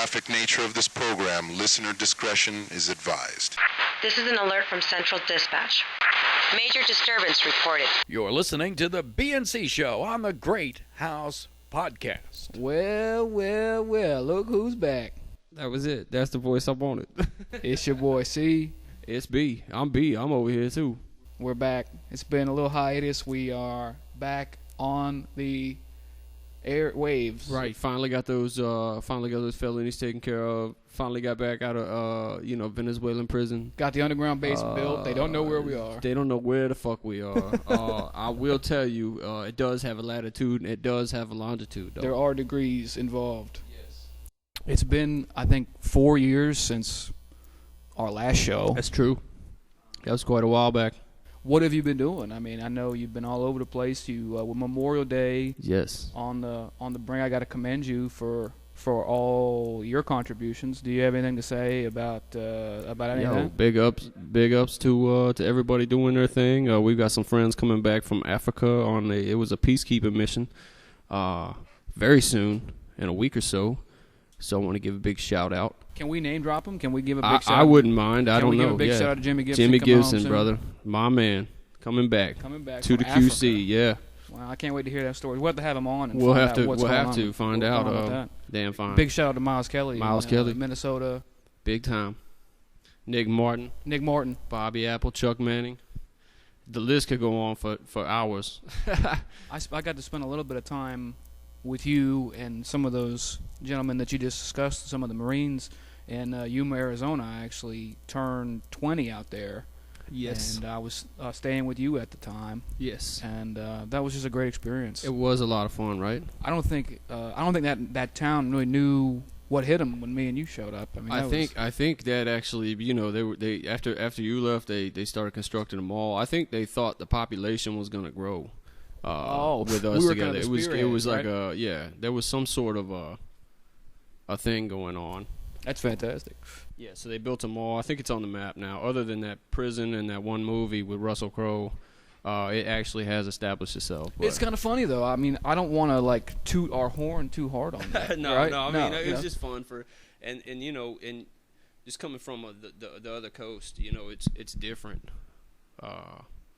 graphic nature of this program, listener discretion is advised. This is an alert from Central Dispatch. Major disturbance reported. You're listening to the BNC Show on the Great House Podcast. Well, look who's back. That was it. That's the voice I wanted. It's your boy C. It's B. I'm B. I'm over here too. We're back. It's been a little hiatus. We are back on the airwaves. Right. Finally got those felonies taken care of. Finally got back out of Venezuelan prison. Got the underground base built. They don't know where we are. They don't know where the fuck we are. I will tell you, it does have a latitude and it does have a longitude, though. There are degrees involved. Yes. It's been, I think, 4 years since our last show. That's true. That was quite a while back. What have you been doing? I mean, I know you've been all over the place. You with Memorial Day. Yes. On the Brae, I got to commend you for all your contributions. Do you have anything to say about anything? Yo, big ups to everybody doing their thing. We've got some friends coming back from Africa it was a peacekeeping mission. Very soon, in a week or so. So I want to give a big shout out. Can we name drop him? Can we give a big shout out? I wouldn't mind. I don't know. Can we give a big shout out to Jimmy Gibson? Jimmy Gibson, brother. My man. Coming back to the Africa. QC, yeah. Wow, I can't wait to hear that story. We'll have to have him on and we'll find have out to what's we'll going have on to find out. Damn fine. Big shout out to Miles Kelly. Kelly, Minnesota. Big time. Nick Martin, Bobby Apple, Chuck Manning. The list could go on for hours. I got to spend a little bit of time with you and some of those gentlemen that you just discussed, some of the Marines in Yuma, Arizona. I actually turned 20 out there. Yes. And I was staying with you at the time. Yes. And that was just a great experience. It was a lot of fun, right? I don't think that town really knew what hit them when me and you showed up. I mean, I think that actually, they after you left, they started constructing a mall. I think they thought the population was going to grow. With us together, it was like right? there was some sort of a thing going on. That's fantastic. Yeah, so they built a mall. I think it's on the map now. Other than that prison and that one movie with Russell Crowe, it actually has established itself. It's kind of funny though. I mean, I don't want to toot our horn too hard on that. No, right? I mean, it was just fun and just coming from the other coast, it's different.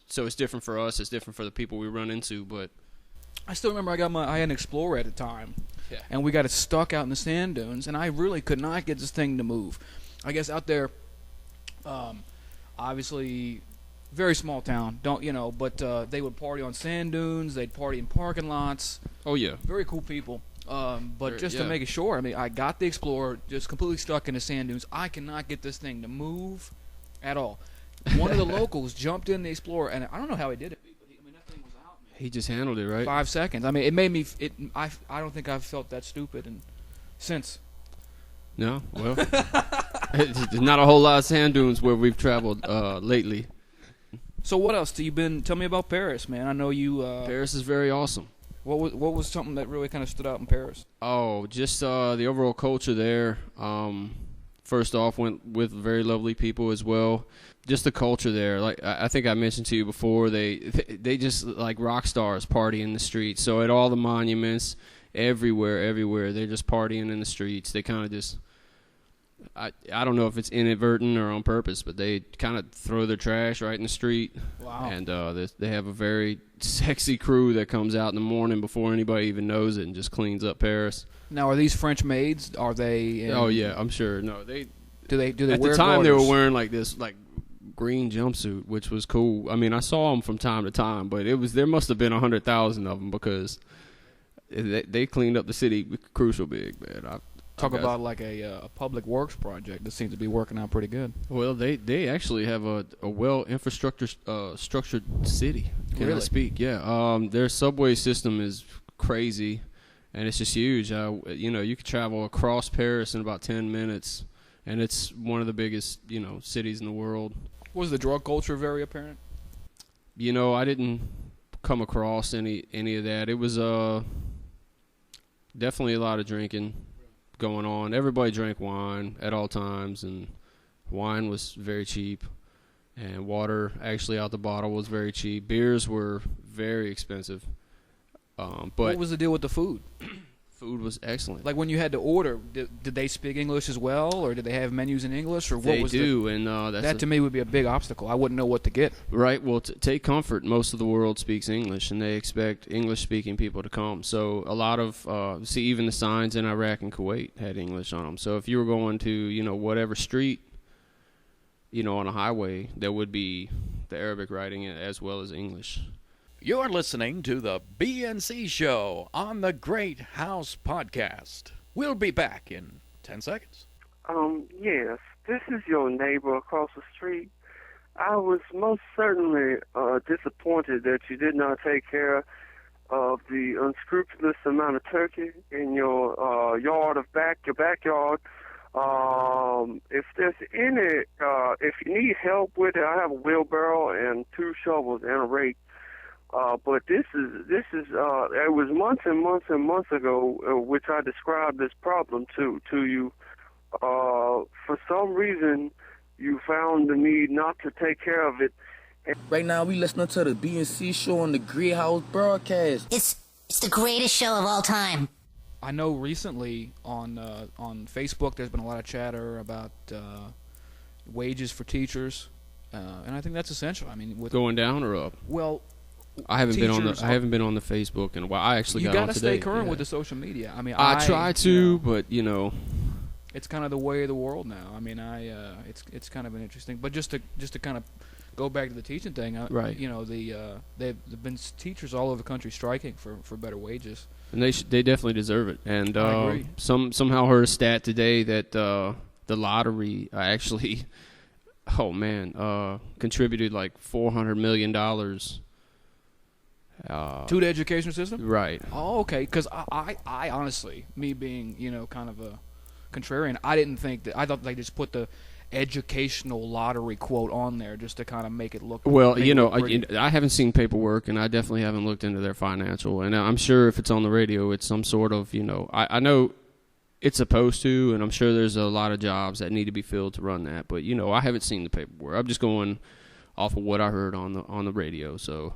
So it's different for us. It's different for the people we run into. But I still remember I had an Explorer at the time, and we got it stuck out in the sand dunes, and I really could not get this thing to move. I guess out there, obviously, very small town, but they would party on sand dunes. They'd party in parking lots. Oh yeah, very cool people. But just to make it sure, I mean, I got the Explorer just completely stuck in the sand dunes. I cannot get this thing to move at all. One of the locals jumped in the Explorer, and I don't know how he did it. That thing was out, man. He just handled it, right? 5 seconds. I mean, it made me. I don't think I've felt that stupid since. No, well, there's not a whole lot of sand dunes where we've traveled lately. So what else? Tell me about Paris, man. I know you. Paris is very awesome. What was something that really kind of stood out in Paris? Oh, just the overall culture there. First off, went with very lovely people as well. Just the culture there, like I think I mentioned to you before, they just like rock stars party in the streets. So at all the monuments, everywhere, they're just partying in the streets. They kind of just, I don't know if it's inadvertent or on purpose, but they kind of throw their trash right in the street. Wow. And they have a very sexy crew that comes out in the morning before anybody even knows it and just cleans up Paris. Now, are these French maids? Are they? Oh yeah, I'm sure. No, do they at wear the time garters? They were wearing like this green jumpsuit, which was cool. I mean, I saw them from time to time, but there must have been 100,000 of them because they cleaned up the city crucial big, man. Talk about like a public works project that seems to be working out pretty good. Well, they actually have a well structured city. Can I speak? Yeah. Their subway system is crazy, and it's just huge. You could travel across Paris in about 10 minutes, and it's one of the biggest cities in the world. Was the drug culture very apparent? I didn't come across any of that. It was definitely a lot of drinking going on. Everybody drank wine at all times, and wine was very cheap, and water actually out the bottle was very cheap. Beers were very expensive. But what was the deal with the food? food was excellent. Like when you had to order, did they speak English as well, or did they have menus in English, or what they was do, and that to me would be a big obstacle. I wouldn't know what to get. Right. Well, take comfort. Most of the world speaks English, and they expect English-speaking people to come. So a lot of even the signs in Iraq and Kuwait had English on them. So if you were going to whatever street, on a highway, there would be the Arabic writing as well as English. You're listening to the BNC Show on the Great House Podcast. We'll be back in 10 seconds. Yes, this is your neighbor across the street. I was most certainly disappointed that you did not take care of the unscrupulous amount of turkey in your your backyard. If there's if you need help with it, I have a wheelbarrow and 2 shovels and a rake. But this is it was months and months and months ago, which I described this problem to you. For some reason, you found the need not to take care of it. Right now, we listening to the BNC Show on the Great House broadcast. It's the greatest show of all time. I know recently on Facebook there's been a lot of chatter about wages for teachers, and I think that's essential. I mean, going down or up? Well, I haven't been on the Facebook in a while. I actually got on today. You got to stay current with the social media. I mean, I try to, but it's kind of the way of the world now. I mean, it's kind of an interesting. But just to kind of go back to the teaching thing, right? They've been teachers all over the country striking for better wages, and they definitely deserve it. And I agree. somehow heard a stat today that the lottery actually, contributed like $400 million. To the education system? Right. Oh, okay. Because I honestly, me being, kind of a contrarian, I thought they just put the educational lottery quote on there just to kind of make it look. Well, I haven't seen paperwork, and I definitely haven't looked into their financial. And I'm sure if it's on the radio, it's some sort of, I know it's supposed to, and I'm sure there's a lot of jobs that need to be filled to run that. But, I haven't seen the paperwork. I'm just going off of what I heard on the radio, so.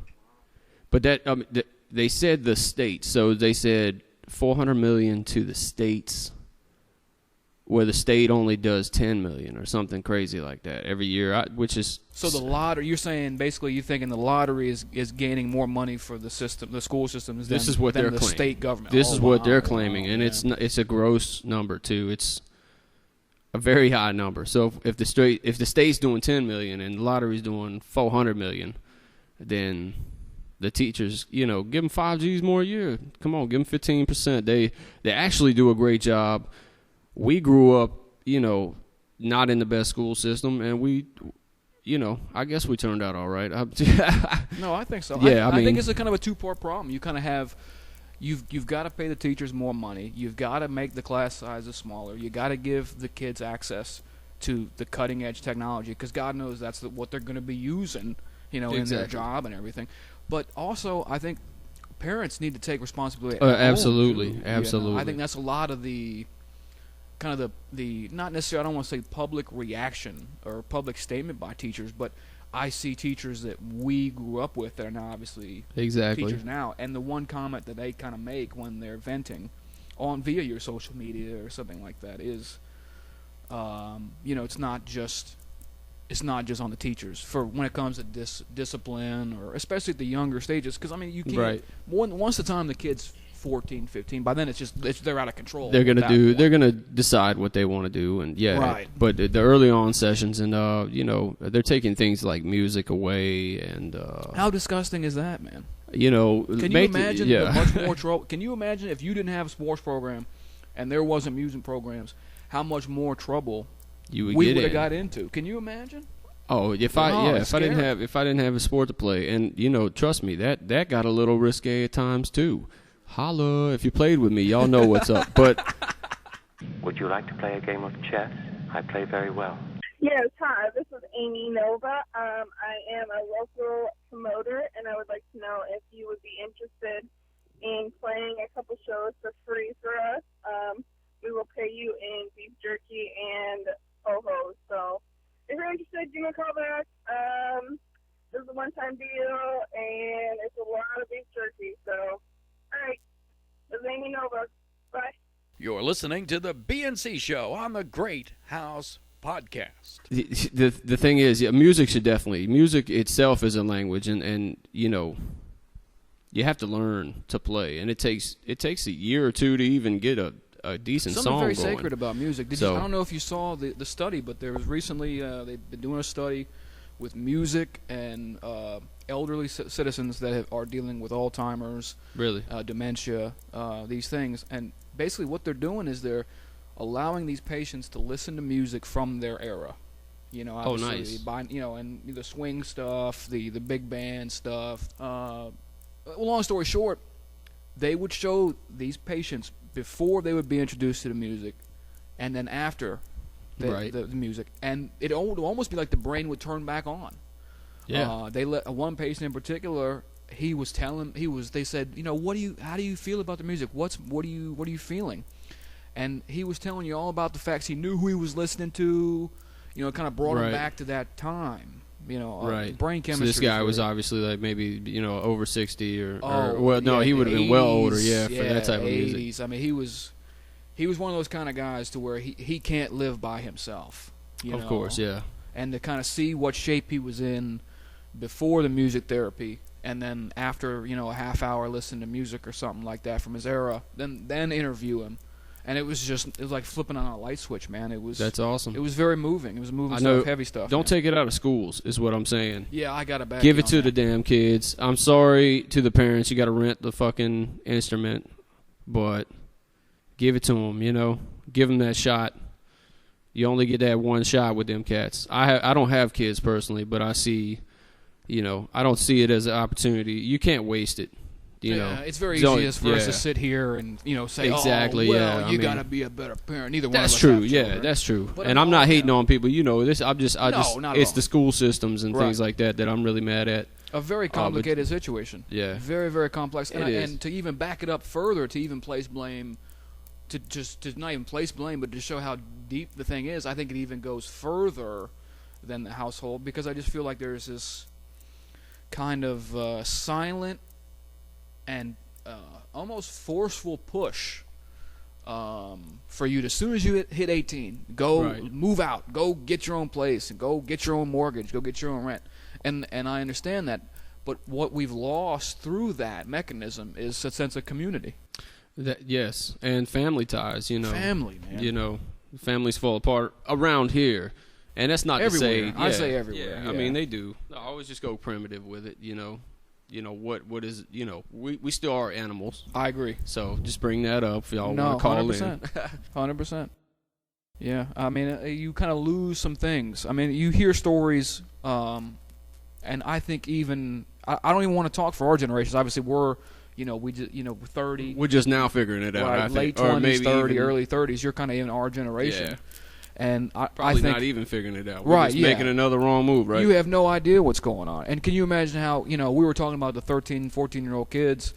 But they said the states, so they said $400 million to the states, where the state only does $10 million or something crazy like that every year, which is so the lottery. You're saying basically you're thinking the lottery is gaining more money for the system, the school systems. This is what they're the claiming. State government. This is what they're claiming, and it's a gross number too. It's a very high number. So if the state's doing $10 million and the lottery's doing $400 million, then the teachers, give them 5 G's more a year. Come on, give them 15%. They actually do a great job. We grew up, not in the best school system, and we, I guess we turned out all right. No, I think so. Yeah, I think it's a kind of a two-part problem. You kind of have, you've got to pay the teachers more money. You've got to make the class sizes smaller. You got to give the kids access to the cutting-edge technology, because God knows that's what they're going to be using, in their job and everything. But also, I think parents need to take responsibility. Absolutely. I think that's a lot of the kind of the not necessarily, I don't want to say public reaction or public statement by teachers, but I see teachers that we grew up with that are now obviously teachers now, and the one comment that they kind of make when they're venting via your social media or something like that is, it's not just on the teachers for when it comes to discipline, or especially at the younger stages, because you can't once the time the kid's 14, 15, by then they're out of control. They're gonna decide what they want to do, and right. But the early on sessions, and they're taking things like music away, and how disgusting is that, man? Can you imagine the much more trouble? Can you imagine if you didn't have a sports program and there wasn't music programs, how much more trouble we would have got into? Can you imagine? Oh, if I didn't have a sport to play, and trust me, that got a little risque at times too. Holla, if you played with me, y'all know what's up. But would you like to play a game of chess? I play very well. Yes, hi, this is Amy Nova. I am a local promoter, and I would like to know if you would be interested in playing a couple shows for free for us. We will pay you in beef jerky and ho-hos. So if you're interested, give me a call back. This is a one-time deal, and it's a lot of beef jerky. So, all right, this is Amy Nova. Bye. You're listening to the BNC Show on the Great House Podcast. The thing is, music itself is a language, and you know, you have to learn to play, and it takes a year or two to even get a decent Something song very going. sacred about music. I don't know if you saw the study, but there was recently they've been doing a study with music and elderly citizens that are dealing with Alzheimer's, really, dementia, these things, and basically what they're doing is they're allowing these patients to listen to music from their era. You know, obviously, nice. And the swing stuff, the big band stuff. Long story short, they would show these patients before they would be introduced to the music, and then after the music, and it would almost be like the brain would turn back on. Yeah. They let one patient in particular. They said, you know, how do you feel about the music? What are you feeling? And he was telling you all about the facts. He knew who he was listening to. You know, it kind of brought him back to that time. You know, brain chemistry. So this guy was obviously like maybe, you know, over 60 he would have been well older, for that type of music. 80s. I mean, he was one of those kind of guys to where he can't live by himself. Of course, yeah. And to kind of see what shape he was in before the music therapy, and then after, you know, a half hour listening to music or something like that from his era, then interview him. And it was like flipping on a light switch, man. That's awesome. It was very moving. It was moving stuff, heavy stuff. Don't take it out of schools, is what I'm saying. Yeah, I got to back Give it to the damn kids. I'm sorry to the parents. You got to rent the fucking instrument, but give it to them. You know, give them that shot. You only get that one shot with them cats. I don't have kids personally, but I see, you know, I don't see it as an opportunity. You can't waste it. You know, it's very easy for us to sit here and, you know, say, exactly, you got to be a better parent. Neither one of us That's true, have children. That's true. But and I'm not hating on people. You know, it's it's the school systems and things like that I'm really mad at. A very complicated situation. Yeah. Very, very complex. And to even back it up further, to even place blame, to not even place blame, but to show how deep the thing is, I think it even goes further than the household, because I just feel like there's this kind of silent and almost forceful push for you to, as soon as you hit 18, move out, go get your own place, and go get your own mortgage, go get your own rent. And I understand that, but what we've lost through that mechanism is a sense of community. Yes, and family ties, you know. Family, man. You know, families fall apart around here. And that's not everywhere. to say... I say everywhere. Yeah, I mean, they do. I always just go primitive with it, you know. You know, what is, you know, we still are animals. I agree. So just bring that up if y'all want to call 100%. in. 100%. Yeah, I mean, you kind of lose some things. I mean, you hear stories, and I think even, I don't even want to talk for our generations. Obviously, we're 30. We're just now figuring it out, I late think. 20s, 30, early 30s. You're kind of in our generation. Yeah. And I Probably think, not even figuring it out. We're just making another wrong move, right? You have no idea what's going on. And can you imagine how, you know, we were talking about the 13, 14-year-old kids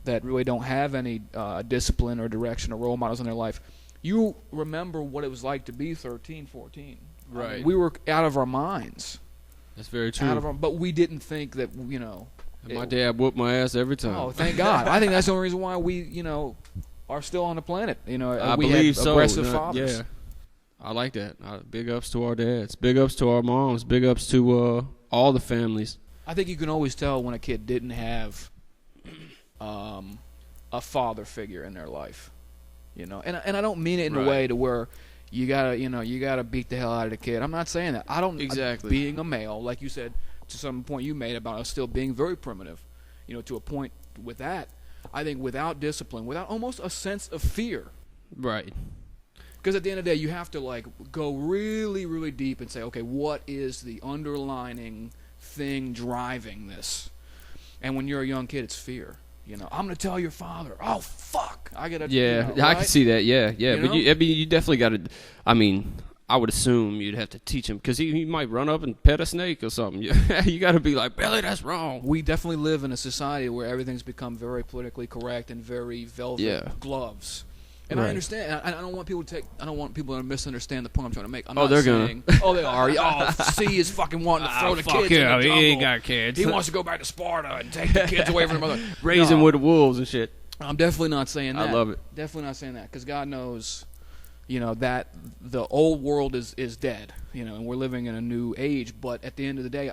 that really don't have any discipline or direction or role models in their life. You remember what it was like to be 13, 14. Right. I mean, we were out of our minds. That's very true. But we didn't think that, you know. My dad whooped my ass every time. Oh, thank God. I think that's the only reason why we, you know, are still on the planet. You know, I we believe had aggressive fathers. Yeah. I like that. Big ups to our dads. Big ups to our moms. Big ups to all the families. I think you can always tell when a kid didn't have a father figure in their life. You know, and I don't mean it in a way to where you gotta beat the hell out of the kid. I'm not saying that. I don't exactly. Being a male, like you said, to some point you made about us still being very primitive. You know, to a point with that, I think without discipline, without almost a sense of fear. Right. Because at the end of the day, you have to like go really, really deep and say, okay, what is the underlining thing driving this? And when you're a young kid, it's fear. You know, I'm going to tell your father. Oh, fuck. I got to. Yeah, you know, I can see that. Yeah. You but you definitely got to. I mean, I would assume you'd have to teach him because he might run up and pet a snake or something. You got to be like, Billy, that's wrong. We definitely live in a society where everything's become very politically correct and very velvet gloves. And I understand. I don't want people to misunderstand the point I'm trying to make. I'm not saying, oh, they are. Oh, C is fucking wanting to throw the kids in the jungle. He ain't got kids. He wants to go back to Sparta and take the kids away from their mother. Raise them with the wolves and shit. I'm definitely not saying that. I love it. Definitely not saying that, because God knows, that the old world is dead, and we're living in a new age. But at the end of the day,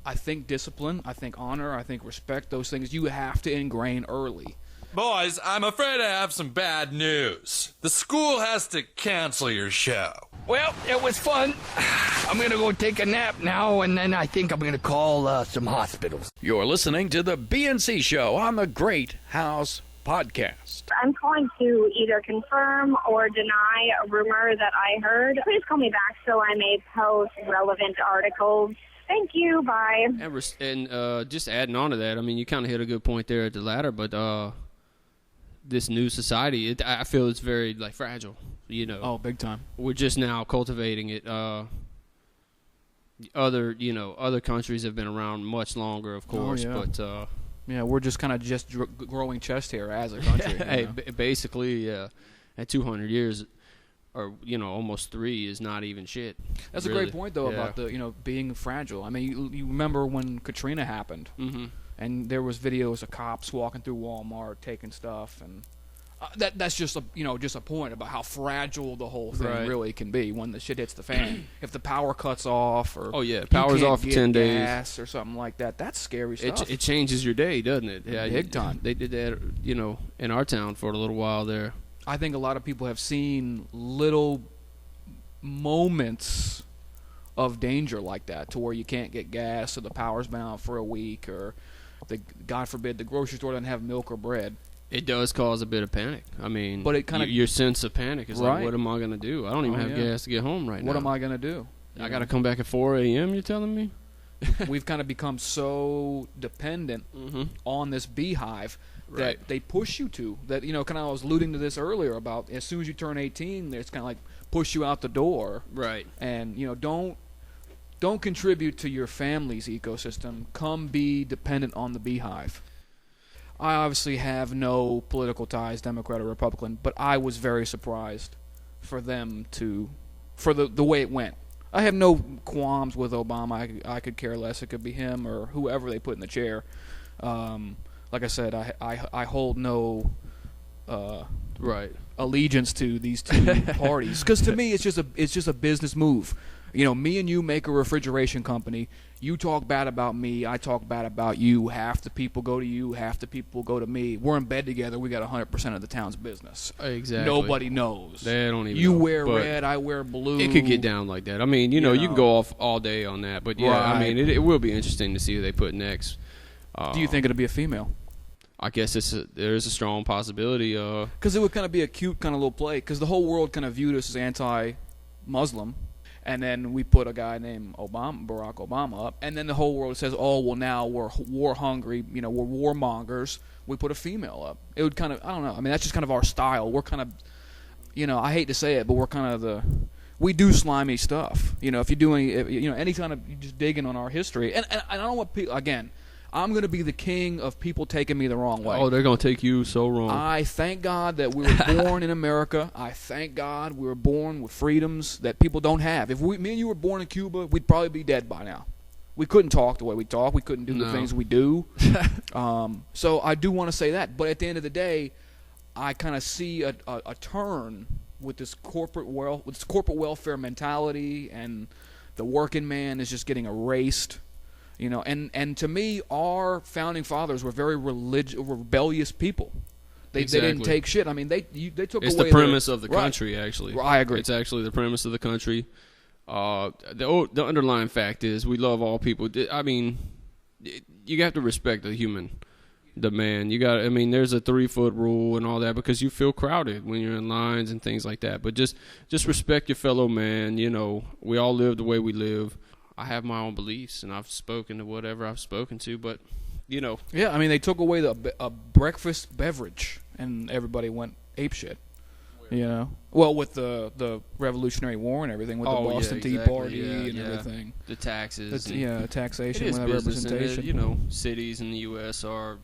I think discipline, I think honor, I think respect, those things you have to ingrain early. Boys, I'm afraid I have some bad news. The school has to cancel your show. Well, it was fun. I'm going to go take a nap now, and then I think I'm going to call some hospitals. You're listening to the BNC Show on the Great House Podcast. I'm calling to either confirm or deny a rumor that I heard. Please call me back so I may post relevant articles. Thank you. Bye. And just adding on to that, I mean, you kind of hit a good point there at the latter, but this new society, I feel it's very fragile. Oh, big time. We're just now cultivating it. Other countries have been around much longer, of course, but we're just kind of growing chest hair as a country. Hey, basically, at 200 years, or almost 3 is not even shit. That's really a great point, though, about the being fragile. I mean, you remember when Katrina happened, and there was videos of cops walking through Walmart taking stuff, and that's just a point about how fragile the whole thing really can be when the shit hits the fan. If the power cuts off, or power's off for 10 days, gas or something like that, that's scary stuff. It changes your day, doesn't it? Yeah, big time. They did that, in our town for a little while there. I think a lot of people have seen little moments of danger like that, to where you can't get gas, or the power's been out for a week, or God forbid the grocery store doesn't have milk or bread. It does cause a bit of panic. I mean, but it kind of your sense of panic is like, what am I going to do? I don't even have gas to get home right now. What am I going to do? I got to come back at 4 a.m., you're telling me? We've kind of become so dependent on this beehive that they push you to. That, kind of, I was alluding to this earlier about as soon as you turn 18, it's kind of like push you out the door. Right. And, don't contribute to your family's ecosystem. Come be dependent on the beehive. I obviously have no political ties, Democrat or Republican, but I was very surprised for them for the way it went. I have no qualms with Obama. I could care less. It could be him or whoever they put in the chair. Like I said, I hold no allegiance to these two parties, because to me it's just a business move. Me and you make a refrigeration company. You talk bad about me, I talk bad about you. Half the people go to you, half the people go to me. We're in bed together. We got 100% of the town's business. Exactly. Nobody knows. They don't even You know, wear red, I wear blue. It could get down like that. I mean, you can go off all day on that. But, I mean, it will be interesting to see who they put next. Do you think it'll be a female? I guess there's a strong possibility. Because it would kind of be a cute kind of little play. Because the whole world kind of viewed us as anti-Muslim. And then we put a guy named Barack Obama up, and then the whole world says, "Oh, well, now we're war hungry. We're warmongers." We put a female up. It would kind of, I don't know. I mean, that's just kind of our style. We're kind of, I hate to say it, but we're kind of we do slimy stuff. If you're doing, any kind of, you just digging on our history, and I don't want people again. I'm going to be the king of people taking me the wrong way. Oh, they're going to take you so wrong. I thank God that we were born in America. I thank God we were born with freedoms that people don't have. If me and you were born in Cuba, we'd probably be dead by now. We couldn't talk the way we talk. We couldn't do the things we do. So I do want to say that. But at the end of the day, I kind of see a turn with this corporate welfare mentality, and the working man is just getting erased. And to me, our founding fathers were very rebellious people. They didn't take shit. I mean, they took away. It's the premise of the country, actually. I agree. It's actually the premise of the country. The underlying fact is we love all people. I mean, you have to respect the man. There's a 3-foot rule and all that, because you feel crowded when you're in lines and things like that. But just respect your fellow man. We all live the way we live. I have my own beliefs, and I've spoken to whatever I've spoken to, but, Yeah, I mean, they took away a breakfast beverage, and everybody went apeshit. Well, with the Revolutionary War and everything, with the Boston Tea Party and everything. The taxes. Taxation, it is representation. And, cities in the U.S. are,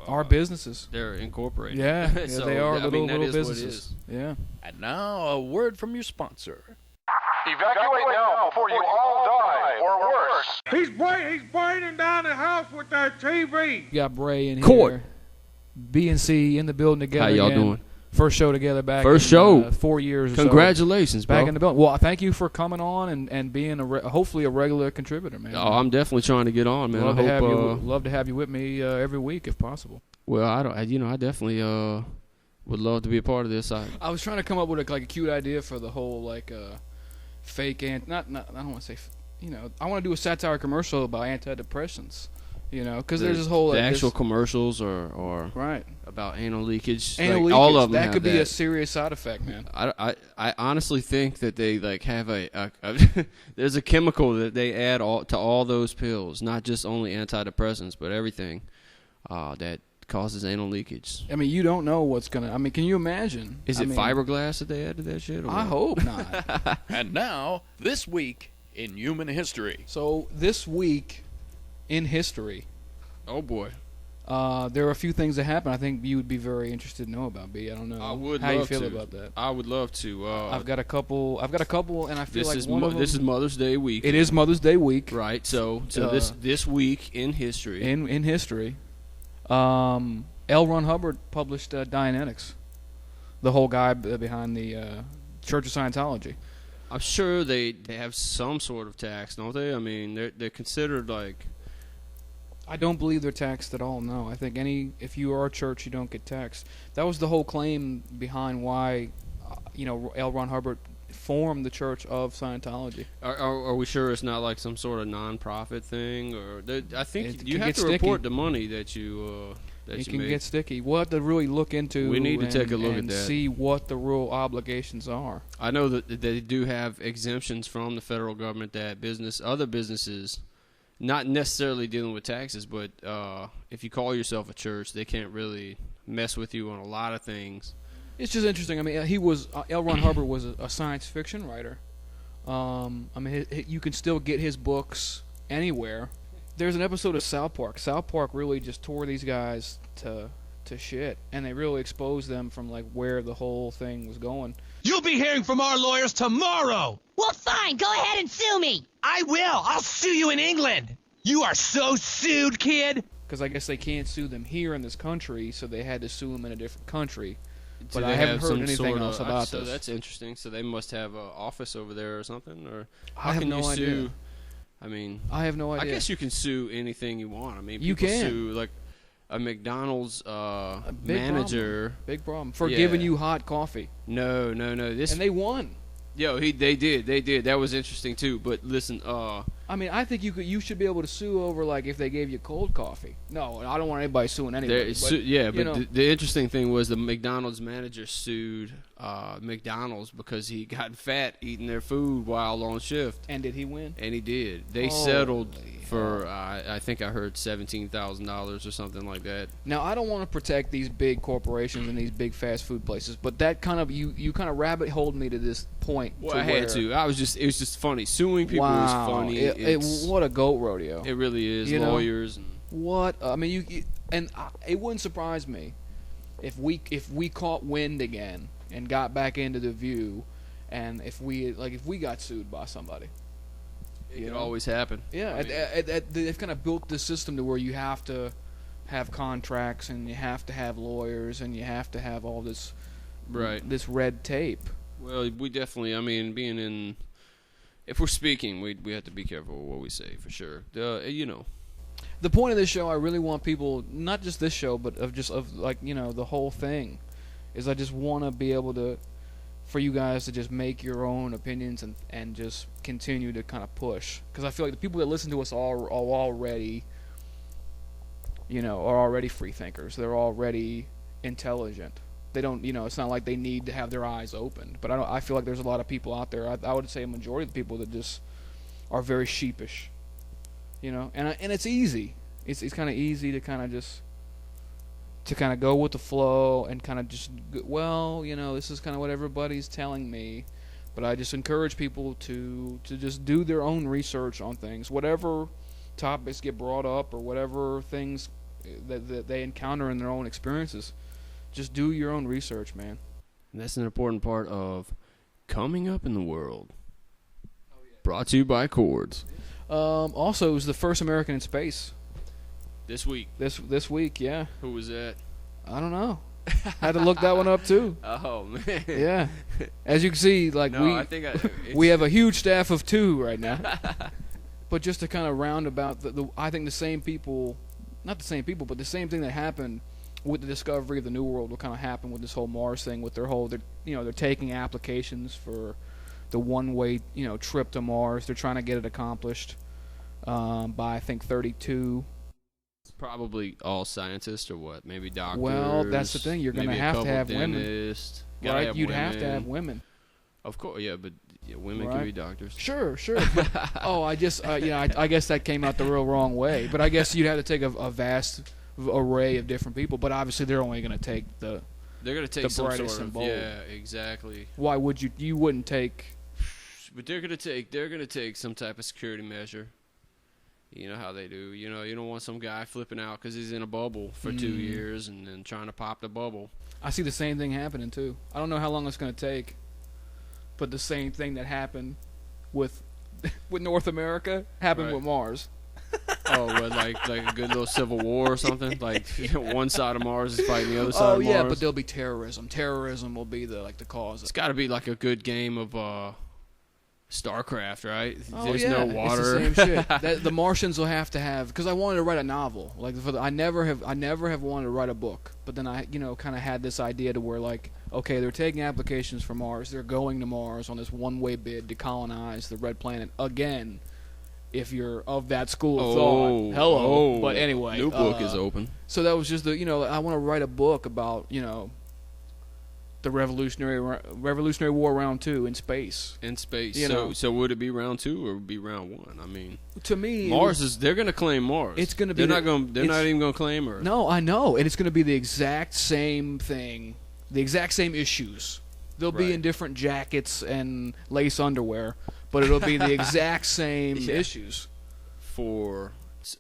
our businesses. They're incorporated. Yeah, So, they are little businesses. What it is. Yeah. And now, a word from your sponsor. Evacuate now before you all die, or worse. He's burning down the house with that TV. You got Brae in Court. here. B&C in the building together. How y'all again. doing? First show together back. First in, show. 4 years. Congratulations, or so. Back bro. in the building. Well, thank you for coming on and being hopefully a regular contributor, man. Oh, I'm definitely trying to get on, man. Love to have you with me every week if possible. Well, I definitely would love to be a part of this. I was trying to come up with a cute idea for the whole fake I don't want to say I want to do a satire commercial about antidepressants. Because there's this whole actual commercials or right about anal leakage. Anal leakage. All of them that could be that. a serious side effect, man. I honestly think that they have a there's a chemical that they add to all those pills, not just only antidepressants, but everything that causes anal leakage. I mean, you don't know what's gonna. I mean, can you imagine? Is it fiberglass that they add to that shit? I hope not. And now, this week in human history. So this week in history. Oh boy. There are a few things that happened. I think you would be very interested to know about. B. I don't know. I would. How love you feel to. about that? I would love to. I've got a couple, and I feel this like this is Mother's Day week. It is Mother's Day week, right? So this week in history. In history, L. Ron Hubbard published Dianetics, the whole guy behind the Church of Scientology. I'm sure they have some sort of tax, don't they? I mean, they're considered like. I don't believe they're taxed at all. No, I think if you are a church, you don't get taxed. That was the whole claim behind why, L. Ron Hubbard formed the Church of Scientology. Are we sure it's not like some sort of non-profit thing, or I think you have to sticky. report the money that you It can get sticky. We'll have to really look into. We need to take a look at that. See what the real obligations are. I know that they do have exemptions from the federal government that other businesses. Not necessarily dealing with taxes, but if you call yourself a church, they can't really mess with you on a lot of things. It's just interesting. I mean, L. Ron Hubbard was a science fiction writer. You can still get his books anywhere. There's an episode of South Park. South Park really just tore these guys to shit, and they really exposed them from where the whole thing was going. You'll be hearing from our lawyers tomorrow. Well, fine. Go ahead and sue me. I will. I'll sue you in England. You are so sued, kid. Because I guess they can't sue them here in this country, so they had to sue them in a different country. But I haven't heard anything else about this. So that's interesting. So they must have an office over there or something, or how can you sue? I mean, I have no idea. I guess you can sue anything you want. I mean, you people can sue like a McDonald's manager. Big problem for giving you hot coffee. No. And they won. Yo, they did. That was interesting too. But listen, I mean, I think you should be able to sue over if they gave you cold coffee. No, I don't want anybody suing anybody. The interesting thing was the McDonald's manager sued McDonald's because he got fat eating their food while on shift. And did he win? And he did. They settled for I think I heard $17,000 or something like that. Now I don't want to protect these big corporations and these big fast food places, but that kind of you kind of rabbit holed me to this point. Well, I had to. It was just funny. Suing people is funny. What a goat rodeo. It really is. Lawyers. What I mean, it wouldn't surprise me if we caught wind again and got back into the View, and if we got sued by somebody. It could always happen. Yeah, they've kind of built this system to where you have to have contracts and you have to have lawyers and you have to have all this this red tape. Well, we definitely. I mean, being in, if we're speaking, we have to be careful with what we say for sure. The point of this show, I really want people, not just this show, but of the whole thing, is I just want to be able to, for you guys to just make your own opinions and just continue to kind of push. Because I feel like the people that listen to us are already, are already free thinkers. They're already intelligent. They don't, it's not like they need to have their eyes opened. But I feel like there's a lot of people out there. I would say a majority of the people that just are very sheepish. And it's easy. It's kind of easy to kind of just go with the flow and kind of just this is kind of what everybody's telling me, but I just encourage people to just do their own research on things, whatever topics get brought up or whatever things that they encounter in their own experiences. Just do your own research, man. And that's an important part of coming up in the world. Brought to you by Chords. Also, it was the first American in space. This week. This week, yeah. Who was that? I don't know. Had to look that one up too. Oh man. Yeah. As you can see, like we have a huge staff of 2 right now. But just to kind of round about I think the same people, not the same people, but the same thing that happened with the discovery of the New World will kind of happen with this whole Mars thing. With they're taking applications for the one-way trip to Mars. They're trying to get it accomplished by I think 32. Probably all scientists or what? Maybe doctors. Well, that's the thing. You're going to have women. Right? You'd have to have women. Of course, yeah, but women can be doctors. Sure. But, I just, I guess that came out the real wrong way. But I guess you'd have to take a vast array of different people. But obviously, they're only going to take the. They're going to take some brightest sort and of, bold. yeah, exactly. Why would you? You wouldn't take. But they're going to take some type of security measure. You know how they do. You don't want some guy flipping out because he's in a bubble for 2 years and then trying to pop the bubble. I see the same thing happening too. I don't know how long it's going to take, but the same thing that happened with North America happened with Mars. Oh, like a good little civil war or something? Like one side of Mars is fighting the other side of Mars? Oh yeah, but there'll be terrorism. Terrorism will be the cause. It's got to be like a good game of StarCraft, right? Oh, There's no water. It's the same shit. The Martians will have to have, because I wanted to write a novel. Like I never have wanted to write a book. But then I kind of had this idea to where okay, they're taking applications for Mars. They're going to Mars on this one-way bid to colonize the red planet again. If you're of that school of thought, hello. But anyway, new book is open. So that was just I want to write a book about the Revolutionary War round 2 in space. So would it be round 2 or would it be round 1? I mean, to me, Mars they're going to claim Mars. It's going to be. They're not even going to claim Earth. No, I know, and it's going to be the exact same thing, the exact same issues. They'll be in different jackets and lace underwear, but it'll be the exact same issues for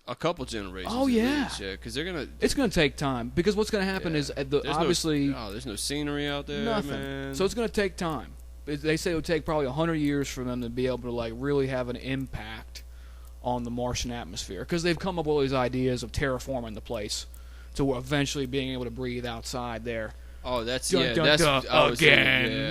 a couple generations. Oh yeah, because they're gonna. It's gonna take time because what's gonna happen is obviously there's no scenery out there. Nothing. Man. So it's gonna take time. They say it'll take probably 100 years for them to be able to really have an impact on the Martian atmosphere because they've come up with all these ideas of terraforming the place to eventually being able to breathe outside there. Oh, that's again.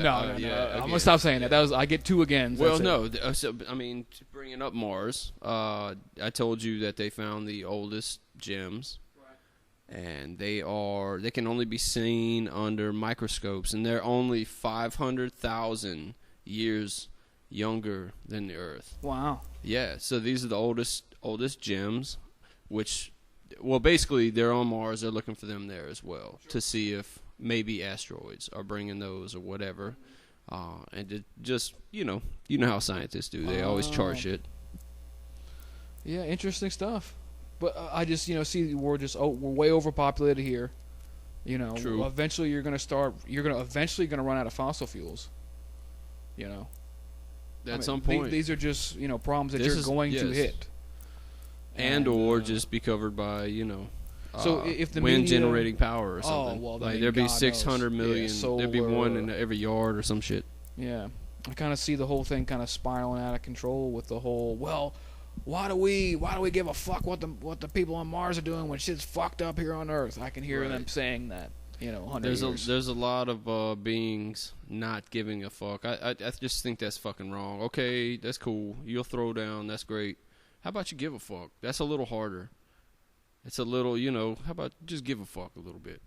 No. I'm gonna stop saying that. I get 2 again. Well, no. So, I mean, bringing up Mars, I told you that they found the oldest gems, and they can only be seen under microscopes, and they're only 500,000 years younger than the Earth. Wow. Yeah. So these are the oldest gems, which, well, basically they're on Mars. They're looking for them there as well to see if maybe asteroids are bringing those or whatever, and it just you know how scientists do. They always chart shit. Yeah, interesting stuff. But I just see we're way overpopulated here. True. Eventually you're gonna run out of fossil fuels. At some point, these are just problems that you're going to hit, or just be covered by so if the wind media, generating power or something, there'd be 600 million. There'd be one in every yard or some shit. Yeah, I kind of see the whole thing kind of spiraling out of control with the whole. Well, why do we give a fuck what the people on Mars are doing when shit's fucked up here on Earth? I can hear them saying that. 100 years. There's a lot of beings not giving a fuck. I just think that's fucking wrong. Okay, that's cool. You'll throw down. That's great. How about you give a fuck? That's a little harder. It's a little, how about just give a fuck a little bit?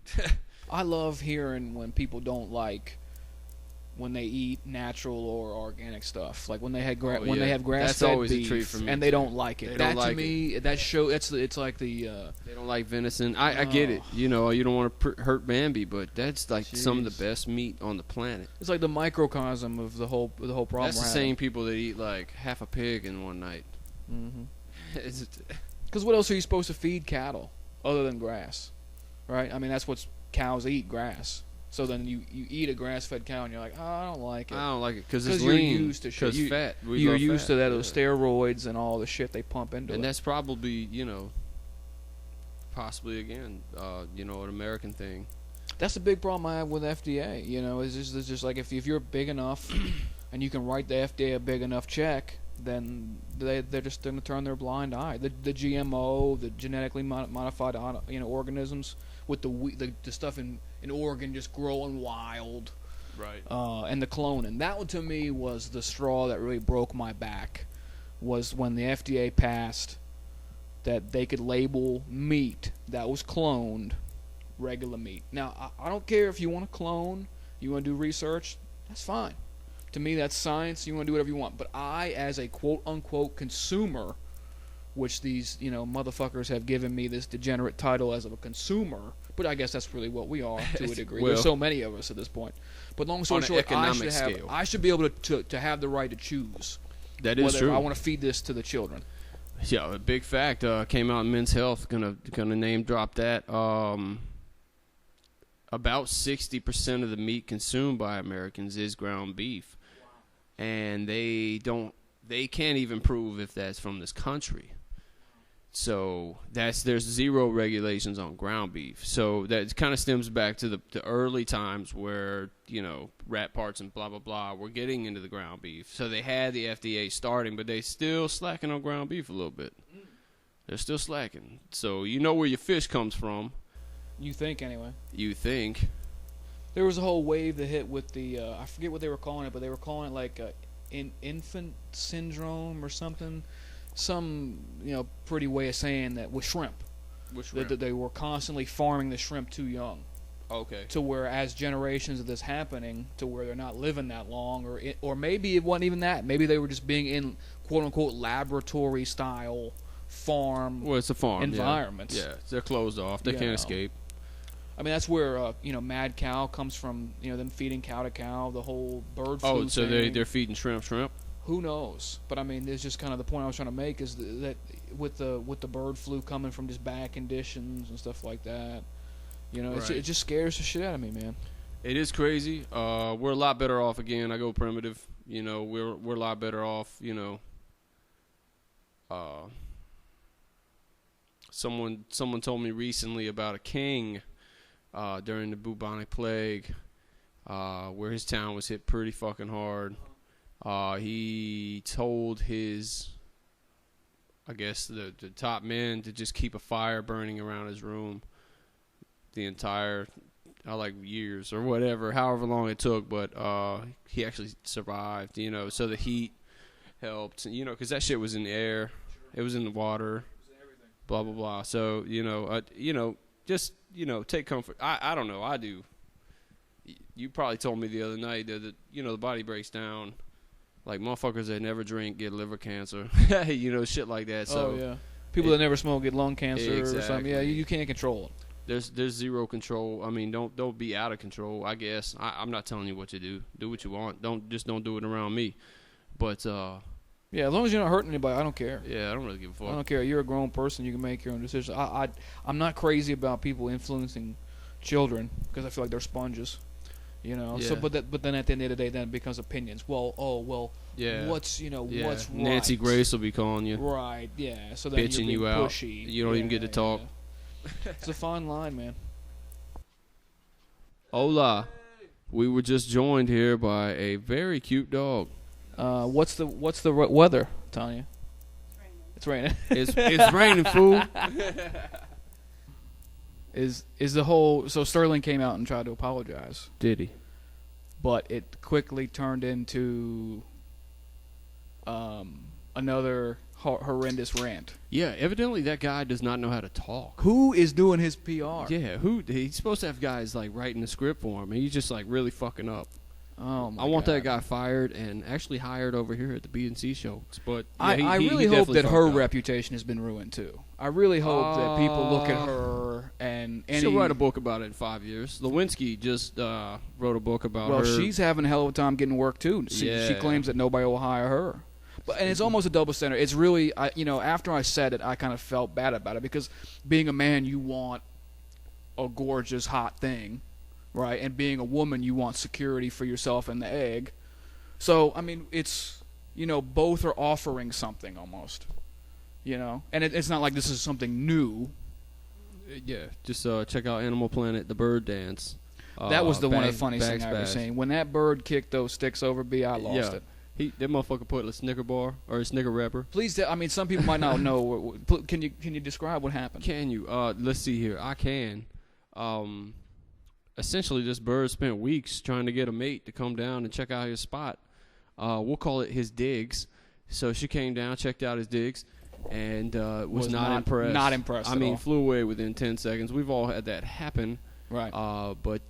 I love hearing when people don't like when they eat natural or organic stuff. Like when they have grass-fed beef and they don't like it. That to me, it's like the they don't like venison. I get it. You don't want to hurt Bambi, but that's like some of the best meat on the planet. It's like the microcosm of the whole problem. That's the same people that eat like half a pig in one night. Mm-hmm. Because what else are you supposed to feed cattle other than grass, right? I mean, that's what cows eat, grass. So then you eat a grass-fed cow and you're like, oh, I don't like it. I don't like it because it's lean. You're used to shit. Because fat. You're used to that, those steroids and all the shit they pump into it. And that's probably, possibly again, an American thing. That's the big problem I have with F.D.A. It's just like if you're big enough and you can write the F.D.A. a big enough check, then they're just going to turn their blind eye. The GMO, the genetically modified organisms with the stuff in Oregon just growing wild, right? And the cloning. That one to me was the straw that really broke my back. Was when the F.D.A. passed that they could label meat that was cloned regular meat. Now I don't care if you want to clone, you want to do research, that's fine. To me, that's science. You want to do whatever you want. But I, as a quote-unquote consumer, which these, motherfuckers have given me this degenerate title as of a consumer, but I guess that's really what we are to a degree. There's so many of us at this point. But long story short, I should be able to have the right to choose. That is true. I want to feed this to the children. Yeah, a big fact came out in Men's Health. Gonna name drop that. About 60% of the meat consumed by Americans is ground beef. And they can't even prove if that's from this country. So there's zero regulations on ground beef. So that kind of stems back to the early times where, rat parts and blah, blah, blah were getting into the ground beef. So they had the F.D.A. starting, but they still slacking on ground beef a little bit. They're still slacking. So you know where your fish comes from. You think, anyway. You think. There was a whole wave that hit with the, I forget what they were calling it, but they were calling it like infant syndrome or something. Some, pretty way of saying that with shrimp. With shrimp. That they were constantly farming the shrimp too young. Okay. To where as generations of this happening, to where they're not living that long, or maybe it wasn't even that. Maybe they were just being in quote-unquote laboratory-style farm Well, it's a farm environments. Yeah, they're closed off. They can't escape. I mean, that's where mad cow comes from. Them feeding cow to cow, the whole bird flu Oh, so thing. they're feeding shrimp. Who knows? But I mean, there's just kind of the point I was trying to make is that with the bird flu coming from just bad conditions and stuff like that, Right. it just scares the shit out of me, man. It is crazy. We're a lot better off again. I go primitive. We're a lot better off. Someone told me recently about a king during the bubonic plague, where his town was hit pretty fucking hard. He told his, I guess, the top men to just keep a fire burning around his room the entire, years or whatever, however long it took. But he actually survived, so the heat helped, because that shit was in the air. It was in the water, blah, blah, blah. So, just, take comfort. I don't know. I do. You probably told me the other night that, the body breaks down. Like, motherfuckers that never drink get liver cancer. Shit like that. So, yeah. People that never smoke get lung cancer or something. Yeah, you can't control it. There's zero control. I mean, don't be out of control, I guess. I'm not telling you what to do. Do what you want. Don't do it around me. But, yeah, as long as you're not hurting anybody, I don't care. Yeah, I don't really give a fuck. I don't care. You're a grown person. You can make your own decisions. I'm not crazy about people influencing children because I feel like they're sponges. Yeah. So, but then at the end of the day, then it becomes opinions. Yeah. What's what's right? Nancy Grace will be calling you. Right. Yeah. So then bitching you're you out. Pushy. You don't even get to talk. Yeah. It's a fine line, man. Hola. We were just joined here by a very cute dog. What's the weather, Tanya? It's raining. It's raining, fool. Is the whole so Sterling came out and tried to apologize. Did he? But it quickly turned into another horrendous rant. Yeah, evidently that guy does not know how to talk. Who is doing his PR? Yeah, he's supposed to have guys writing the script for him, and he's just really fucking up. Oh my I want God. that guy fired and actually hired over here at the B&C show. But yeah, I really hope that her reputation has been ruined too. I really hope that people look at her and she'll write a book about it in 5 years. Lewinsky just wrote a book about her. Well, she's having a hell of a time getting work too. She claims that nobody will hire her. And it's almost a double standard. It's really, after I said it, I kind of felt bad about it because being a man, you want a gorgeous, hot thing, right? And being a woman, you want security for yourself and the egg. So, I mean, it's, both are offering something almost, And it's not like this is something new. Yeah, just check out Animal Planet, The Bird Dance. That was one of the funniest things I ever seen. When that bird kicked those sticks over B, I lost it. That motherfucker put a Snicker bar or a Snicker wrapper. Please, I mean, some people might not know. Can you describe what happened? Can you? Let's see here. I can. Essentially, this bird spent weeks trying to get a mate to come down and check out his spot. We'll call it his digs. So she came down, checked out his digs, and was not impressed. Not impressed. I mean, flew away within 10 seconds. We've all had that happen. Right. But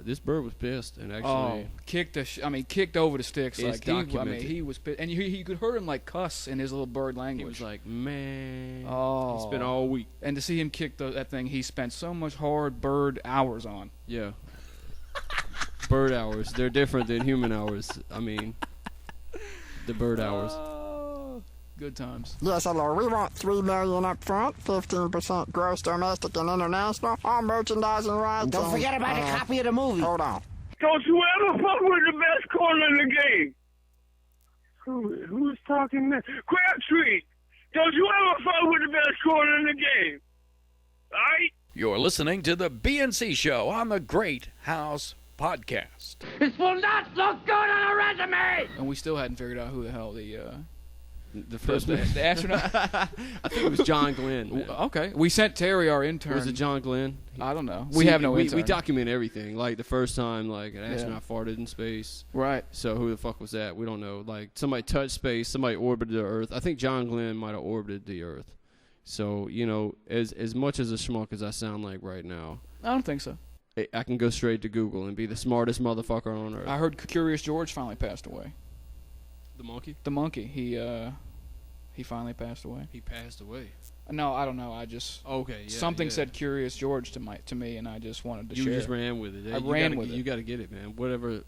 this bird was pissed and actually kicked over the sticks. It's documented. He was pissed, and you could hear him like cuss in his little bird language. He was like, man. Oh. He spent all week. And to see him kick that thing, he spent so much hard bird hours on. Yeah. Bird hours. They're different than human hours. I mean, the bird hours. Good times. Yes, hello. We want $3 million up front, 15% gross domestic and international, all merchandising rights. Don't forget about a copy of the movie. Hold on. Don't you ever fuck with the best corner in the game. Who's talking now? Crabtree. Don't you ever fuck with the best corner in the game. All right? You're listening to the BNC Show on the Great House Podcast. This will not look good on a resume! And we still hadn't figured out who the hell the first the astronaut. I think it was John Glenn. Okay, we sent Terry, our intern. Was it John Glenn? I don't know. We have no intern. We document everything. Like the first time, like an astronaut farted in space. Right. So who the fuck was that? We don't know. Like somebody touched space. Somebody orbited the Earth. I think John Glenn might have orbited the Earth. So as much as a schmuck as I sound like right now, I don't think so. I can go straight to Google and be the smartest motherfucker on Earth. I heard Curious George finally passed away. The monkey? The monkey. He finally passed away. He passed away. No, I don't know. I just something said Curious George to me, and I just wanted to share. You just ran with it. I ran with it. You got to get it, man. Whatever.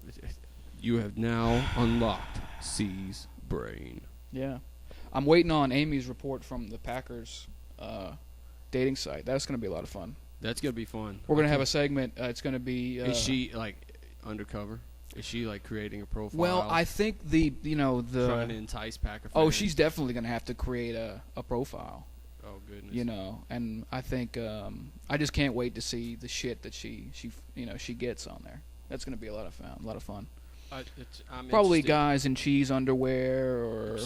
You have now unlocked C's brain. Yeah, I'm waiting on Amy's report from the Packers dating site. That's going to be a lot of fun. That's going to be fun. We're going to have a segment. It's going to be. Is she like undercover? Is she like creating a profile? Well, I think the trying to entice Packer fans. Oh, she's definitely going to have to create a profile. Oh goodness. And I think I just can't wait to see the shit that she gets on there. That's going to be a lot of fun. I'm probably interested. Guys in cheese underwear or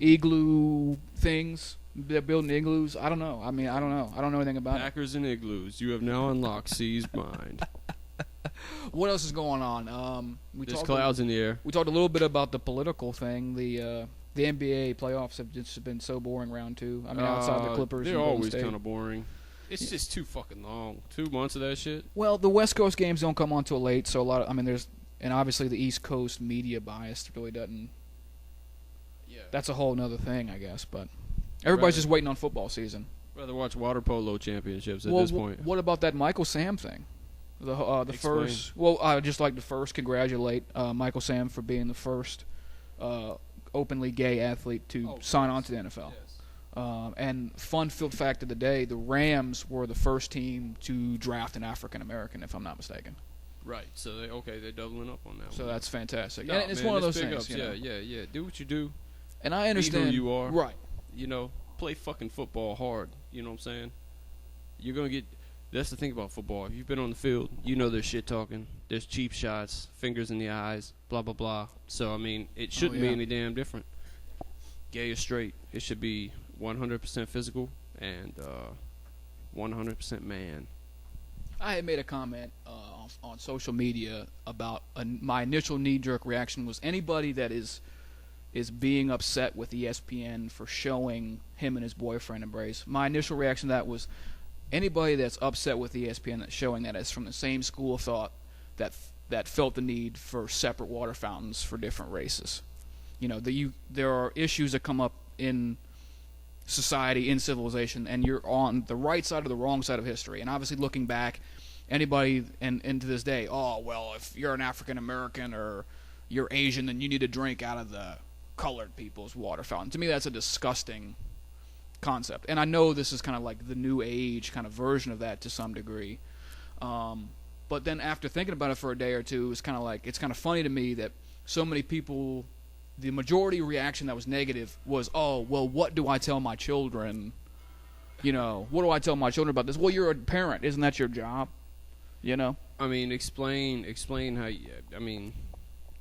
igloo things. They're building igloos. I don't know. I mean, I don't know. I don't know anything about Packers and igloos. You have now unlocked C's mind. What else is going on? There's clouds in the air. We talked a little bit about the political thing. The NBA playoffs have just been so boring. Round two. I mean, outside the Clippers, they're always kind of boring. It's just too fucking long. 2 months of that shit. Well, the West Coast games don't come on till late, so and obviously the East Coast media bias really doesn't. Yeah. That's a whole nother thing, I guess, but everybody's just waiting on football season. Rather watch water polo championships at this point. What about that Michael Sam thing? The first. Well, I'd just like to first congratulate Michael Sam for being the first openly gay athlete to sign on to the NFL. Yes. And fun fact of the day: the Rams were the first team to draft an African American, if I'm not mistaken. Right. So they're doubling up on that. So that's fantastic. No, and it's one of those things. Yeah. Do what you do. And I understand be who you are. Right. Play fucking football hard. You know what I'm saying? You're gonna get. That's the thing about football. If you've been on the field, there's shit talking. There's cheap shots, fingers in the eyes, blah, blah, blah. So, I mean, it shouldn't be any damn different. Gay or straight, it should be 100% physical and 100% man. I had made a comment on social media about my initial knee-jerk reaction was anybody that is being upset with ESPN for showing him and his boyfriend embrace. My initial reaction to that was anybody that's upset with ESPN that's showing that is from the same school of thought that felt the need for separate water fountains for different races. There are issues that come up in society, in civilization, and you're on the right side or the wrong side of history. And obviously looking back, anybody and to this day, if you're an African American or you're Asian, then you need to drink out of the colored people's water fountain. To me, that's a disgusting concept. And I know this is kind of like the new age kind of version of that to some degree. But then after thinking about it for a day or two, it's kind of funny to me that so many people, the majority reaction that was negative was, what do I tell my children? What do I tell my children about this? Well, you're a parent. Isn't that your job? I mean, explain how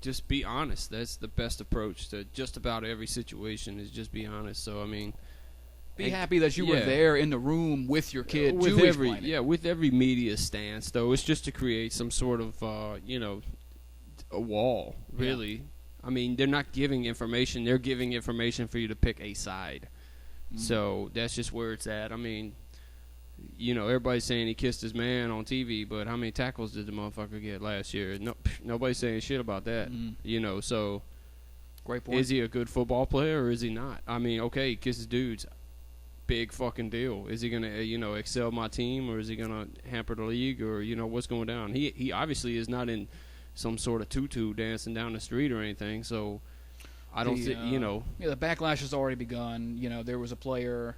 just be honest. That's the best approach to just about every situation, is just be honest. So, I mean, be happy that you were there in the room with your kid. With every media stance, though, it's just to create some sort of, a wall, really. Yeah. I mean, they're not giving information. They're giving information for you to pick a side. Mm-hmm. So that's just where it's at. I mean, everybody's saying he kissed his man on TV, but how many tackles did the motherfucker get last year? No, nobody's saying shit about that. Mm-hmm. So great point. Is he a good football player or is he not? I mean, okay, he kisses dudes. Big fucking deal. Is he going to, excel my team, or is he going to hamper the league, or, what's going down? He obviously is not in some sort of tutu dancing down the street or anything, so I don't think, Yeah, the backlash has already begun. There was a player,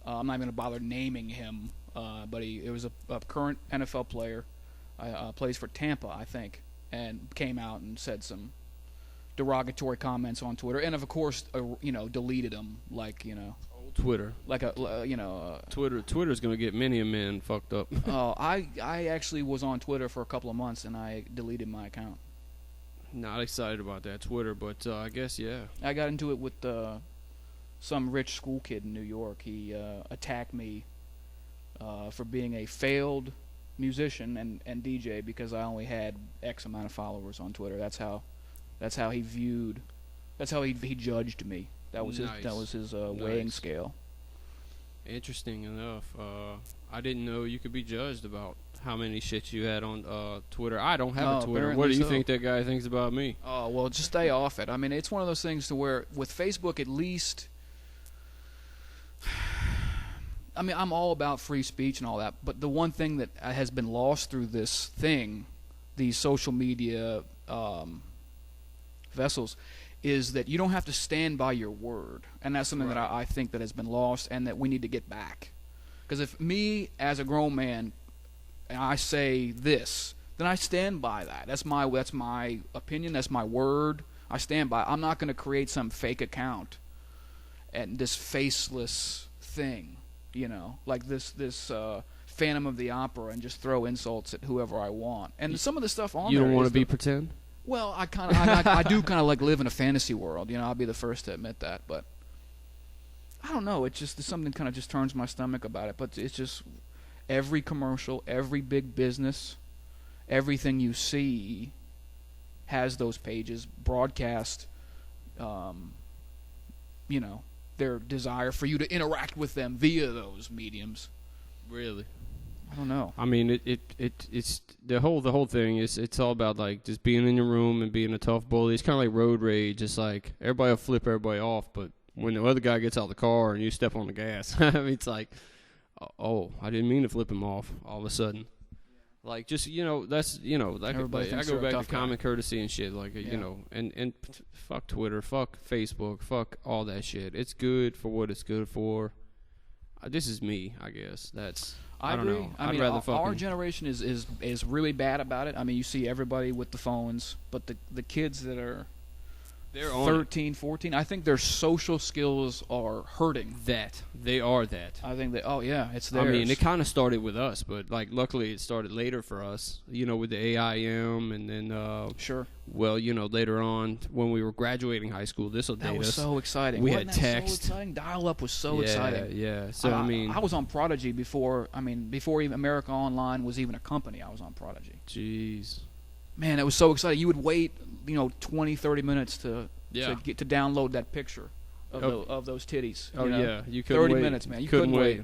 I'm not going to bother naming him, but it was a current NFL player, plays for Tampa, I think, and came out and said some derogatory comments on Twitter, and of course, deleted them, like, Twitter, like Twitter's gonna get many a man fucked up. I actually was on Twitter for a couple of months and I deleted my account. Not excited about that Twitter, but I guess I got into it with some rich school kid in New York. He attacked me for being a failed musician and DJ because I only had X amount of followers on Twitter. That's how he viewed. That's how he judged me. That was his weighing scale. Interesting enough. I didn't know you could be judged about how many shits you had on Twitter. I don't have a Twitter. What do you think that guy thinks about me? Oh, well, just stay off it. I mean, it's one of those things to where with Facebook, at least, I mean, I'm all about free speech and all that, but the one thing that has been lost through this thing, these social media vessels, is that you don't have to stand by your word. And that's something that I think that has been lost and that we need to get back. Because if me, as a grown man, and I say this, then I stand by that. That's my opinion. That's my word. I stand by it. I'm not going to create some fake account and this faceless thing, like this Phantom of the Opera, and just throw insults at whoever I want. And some of the stuff on there, you don't want to be pretend? Well, I do kind of like live in a fantasy world. I'll be the first to admit that, but I don't know. It's just something kind of just turns my stomach about it. But it's just every commercial, every big business, everything you see has those pages broadcast. Their desire for you to interact with them via those mediums. Really? I don't know. I mean, it's the whole thing is it's all about like just being in your room and being a tough bully. It's kind of like road rage. It's like everybody will flip everybody off, but when the other guy gets out of the car and you step on the gas, I mean, it's like, oh, I didn't mean to flip him off. All of a sudden, like just that's like I go back to common courtesy and shit. Like and fuck Twitter, fuck Facebook, fuck all that shit. It's good for what it's good for. This is me, I guess. I don't know. I mean, our generation is really bad about it. I mean, you see everybody with the phones, but the kids that are 13, 14, I think their social skills are hurting. They are that. I think that, it's theirs. I mean, it kind of started with us, but like luckily it started later for us, with the AIM, and then sure. Well, later on when we were graduating high school, this will date us. That was so exciting. We had text. So exciting? Dialup was so exciting. Yeah. So I mean, I was on Prodigy before even America Online was even a company. I was on Prodigy. Jeez. Man, it was so exciting. You would wait, 20, 30 minutes to get to download that picture of those titties. You couldn't 30 wait. Minutes, man. You couldn't wait.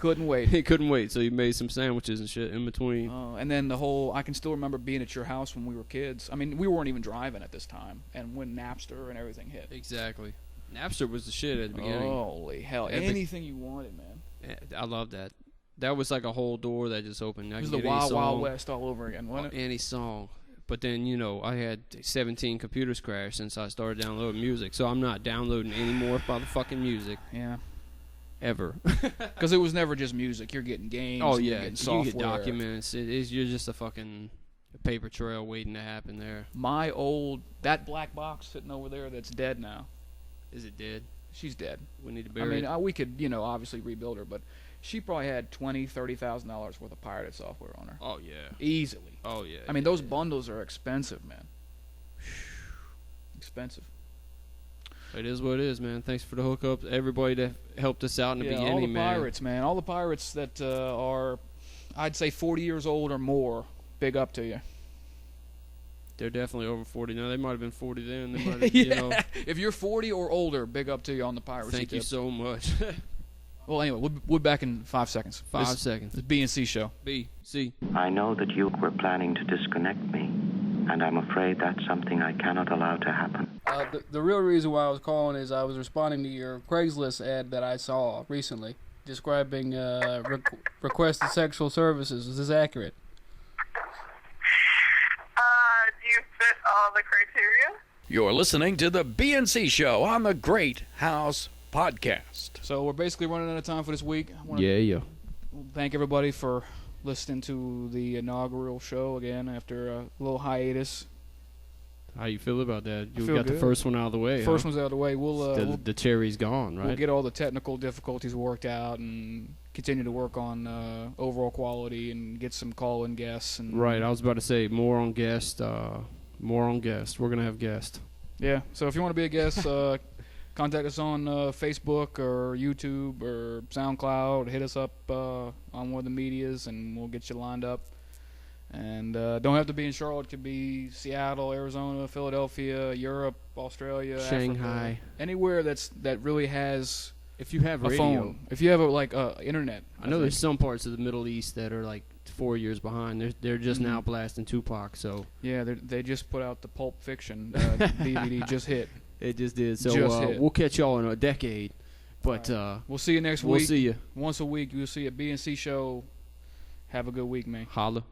Couldn't wait. He couldn't wait, so you made some sandwiches and shit in between. And then I can still remember being at your house when we were kids. I mean, we weren't even driving at this time, and when Napster and everything hit. Exactly. Napster was the shit at the beginning. Holy hell. Anything you wanted, man. I love that. That was like a whole door that just opened. It was the Wild West all over again, wasn't it? Any song. But then, I had 17 computers crash since I started downloading music, so I'm not downloading any more motherfucking music. Yeah. Ever. Because it was never just music. You're getting games. Oh, yeah. You're getting software. You get documents. You're just a fucking paper trail waiting to happen there. That black box sitting over there that's dead now. Is it dead? She's dead. We need to bury it. I mean, we could, obviously rebuild her, but she probably had $20,000, $30,000 worth of pirated software on her. Oh, yeah. Easily. Oh, yeah. I mean, those bundles are expensive, man. expensive. It is what it is, man. Thanks for the hookup. Everybody that helped us out in the beginning, all the man. pirates, man. All the pirates that are, I'd say, 40 years old or more. Big up to you. They're definitely over 40 now. They might have been 40 then. They might have, yeah. If you're 40 or older, big up to you on the piracy. Thank you so much. Well, anyway, we'll be back in 5 seconds. 5 seconds. It's B&C show. B.C. I know that you were planning to disconnect me, and I'm afraid that's something I cannot allow to happen. The real reason why I was calling is I was responding to your Craigslist ad that I saw recently describing requested sexual services. Is this accurate? Do you fit all the criteria? You're listening to the B&C show on the Great House Podcast. So we're basically running out of time for this week. Yeah. Thank everybody for listening to the inaugural show again after a little hiatus. How you feel about that? You feel got good. The first one out of the way. First one's out of the way. The cherry's gone, right? We'll get all the technical difficulties worked out and continue to work on overall quality and get some call-in guests. And right. I was about to say more on guests. More on guests. We're gonna have guests. Yeah. So if you want to be a guest, contact us on Facebook or YouTube or SoundCloud. Hit us up on one of the medias, and we'll get you lined up. And don't have to be in Charlotte. It could be Seattle, Arizona, Philadelphia, Europe, Australia, Shanghai, Africa. Anywhere that really has. If you have a radio, phone, if you have internet. I know there's some parts of the Middle East that are like 4 years behind. They're just now blasting Tupac. So yeah, they just put out the Pulp Fiction DVD. Just hit. It just did. So we'll catch y'all in a decade. But we'll see you next week. We'll see you once a week. You'll see a B&C show. Have a good week, man. Holla.